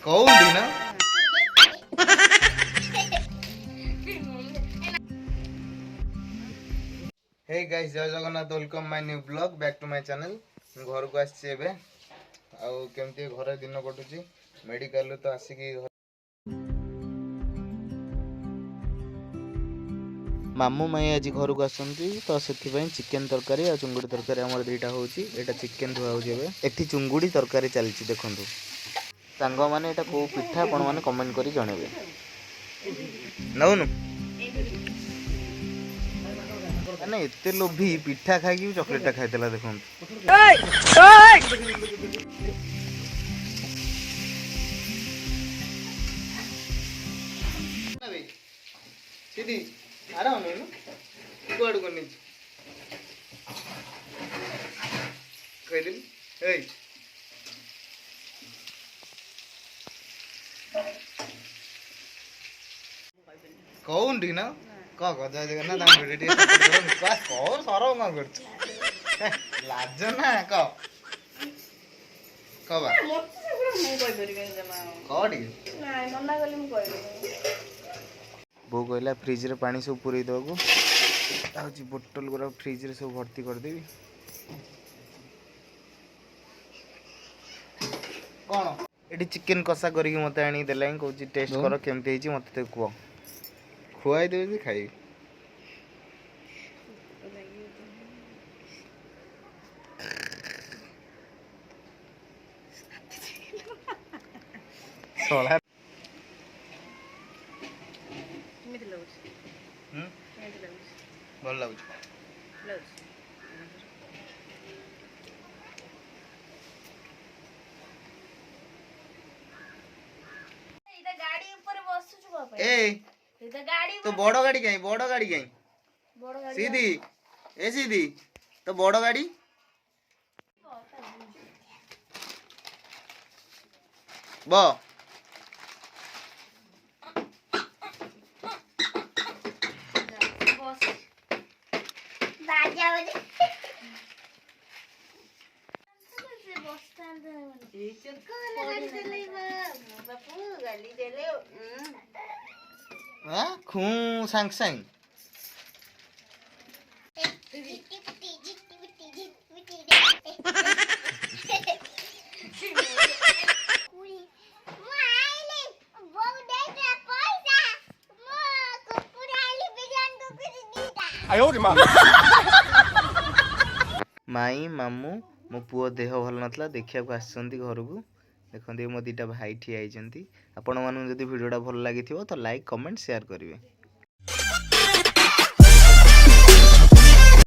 କହୁନି ନା। Hey guys जय Jagannath welcome my new blog back to my channel. घर को आसी एबे आउ केमती घर दिन कटुची मेडिकल तो आसिकी मामू माई आज घर को आसती तो से चिकेन तरकारी आ चुंगुड़ी तरकारी आम दुईटा होची एटा चिकेन धुआ होची एबे एठी चुंगुड़ी तरकारी चलची देखंतु सांग माने एटा को पिठा आपण माने कमेंट करी जणेबे नउनु ना एते लोभी पिठा खाई चॉकलेट खाईला देखंतु सीधी आराम नहीं कुआड़ को नीचे कहली ए कौन डी ना क क जय जगन्नाथ नाम रेडी बस कौन सरव ना कर लाज ना क कबा मु कहि परिबे जमा कडी नाही मन्ना गली मु कहि बो कहला फ्रिज रे पानी सब पूरे देबो ताउची बोतल गुरा फ्रिज रे सब भर्ती कर देबी कोन एडी चिकन कसा करी मते आनी देलाई कहूची टेस्ट करो केमते हिची मते कुओ खुआई देबी खाई सोला भल लगुच तो बड़ गाड़ी कहीं सीधी ए सीधी तो बड़ गाड़ी बो खू सांग सांग माई मामू मो पुओ देह भल नथला देखिया को आछंती घर को देखंती मो दीटा भाई ठिया आइछंती आपण मानु जदी वीडियोटा भल लागिथिबो तो लाइक कमेंट शेयर करिवे।